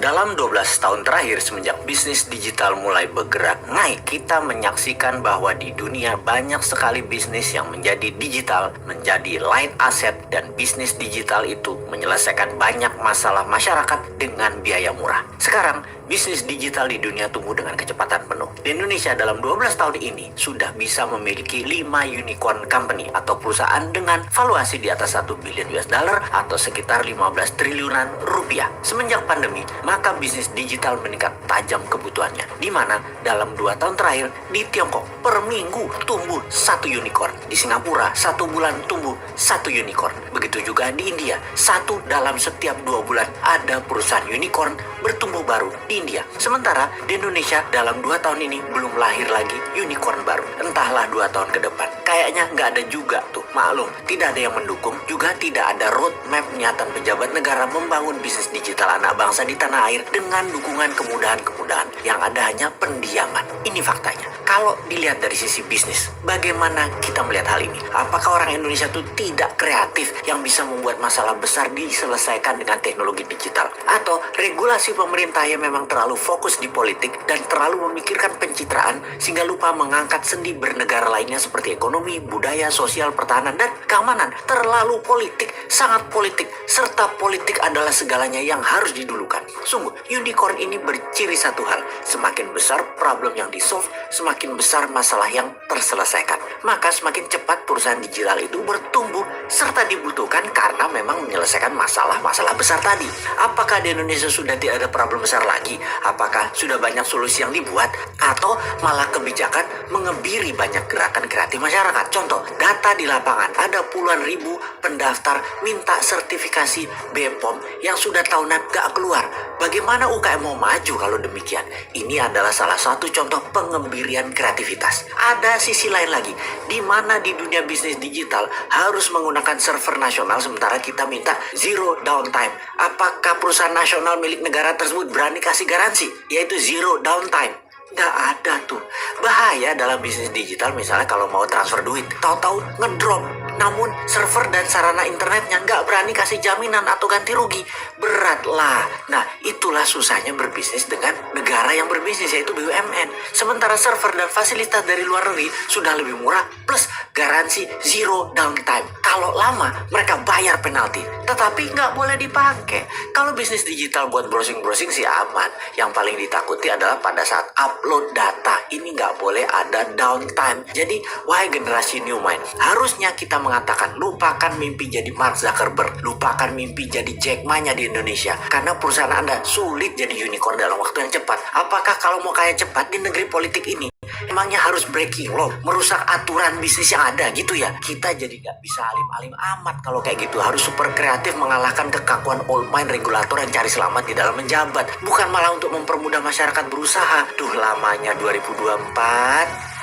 Dalam 12 tahun terakhir semenjak bisnis digital mulai bergerak naik, kita menyaksikan bahwa di dunia banyak sekali bisnis yang menjadi digital, menjadi light asset, dan bisnis digital itu menyelesaikan banyak masalah masyarakat dengan biaya murah. Sekarang, bisnis digital di dunia tumbuh dengan kecepatan penuh. Di Indonesia dalam 12 tahun ini sudah bisa memiliki 5 unicorn company atau perusahaan dengan valuasi di atas 1 billion US dollar atau sekitar 15 triliunan rupiah. Semenjak pandemi, maka bisnis digital meningkat tajam kebutuhannya. Di mana dalam 2 tahun terakhir di Tiongkok per minggu tumbuh 1 unicorn. Di Singapura 1 bulan tumbuh 1 unicorn. Begitu juga di India, 1 dalam setiap 2 bulan ada perusahaan unicorn bertumbuh baru di India. Sementara di Indonesia dalam 2 tahun ini belum lahir lagi unicorn baru. Entahlah 2 tahun ke depan. Kayaknya nggak ada juga tuh. Maklum, tidak ada yang mendukung, juga tidak ada roadmap niatan pejabat negara membangun bisnis digital anak bangsa di tanah air dengan dukungan kemudahan-kemudahan. Yang ada hanya pendiaman. Ini faktanya. Kalau dilihat dari sisi bisnis, bagaimana kita melihat hal ini? Apakah orang Indonesia itu tidak kreatif yang bisa membuat masalah besar diselesaikan dengan teknologi digital? Atau regulasi pemerintah yang memang terlalu fokus di politik dan terlalu memikirkan pencitraan sehingga lupa mengangkat sendi bernegara lainnya seperti ekonomi, budaya, sosial, pertahanan, dan keamanan? Terlalu politik, sangat politik, serta politik adalah segalanya yang harus didulukan. Sungguh, unicorn ini berciri satu hal, semakin besar problem yang di-solve, semakin besar masalah yang terselesaikan. Maka semakin cepat perusahaan digital itu bertumbuh serta dibutuhkan karena memang menyelesaikan masalah-masalah besar tadi. Apakah di Indonesia sudah tidak ada problem besar lagi? Apakah sudah banyak solusi yang dibuat? Atau malah kebijakan mengebiri banyak gerakan kreatif masyarakat? Contoh, data di lapangan, ada puluhan ribu pendaftar minta sertifikasi BPOM yang sudah tahunan gak keluar. Bagaimana UKM mau maju kalau demikian? Ini adalah salah satu contoh pengembirian kreativitas. Ada sisi lain lagi, di mana di dunia bisnis digital harus menggunakan server nasional sementara kita minta zero downtime. Apakah perusahaan nasional milik negara tersebut berani kasih garansi, yaitu zero downtime? Nggak ada tuh. Bahaya dalam bisnis digital misalnya kalau mau transfer duit, tahu-tahu ngedrop. Namun server dan sarana internetnya nggak berani kasih jaminan atau ganti rugi. Berat lah. Nah, itulah susahnya berbisnis dengan negara yang berbisnis, yaitu BUMN. Sementara server dan fasilitas dari luar negeri sudah lebih murah plus garansi zero downtime. Kalau lama mereka bayar penalti, tetapi nggak boleh dipakai. Kalau bisnis digital buat browsing-browsing sih aman. Yang paling ditakuti adalah pada saat upload data. Ini nggak boleh ada downtime. Jadi, wahai generasi new mind, harusnya kita mengatakan lupakan mimpi jadi Mark Zuckerberg, lupakan mimpi jadi Jack Ma-nya di Indonesia, karena perusahaan Anda sulit jadi unicorn dalam waktu yang cepat. Apakah kalau mau kaya cepat di negeri politik ini emangnya harus breaking law, merusak aturan bisnis yang ada gitu ya? Kita jadi gak bisa alim-alim amat kalau kayak gitu. Harus super kreatif mengalahkan kekakuan old mind regulator yang cari selamat di dalam menjabat, bukan malah untuk mempermudah masyarakat berusaha. Duh, lamanya 2024.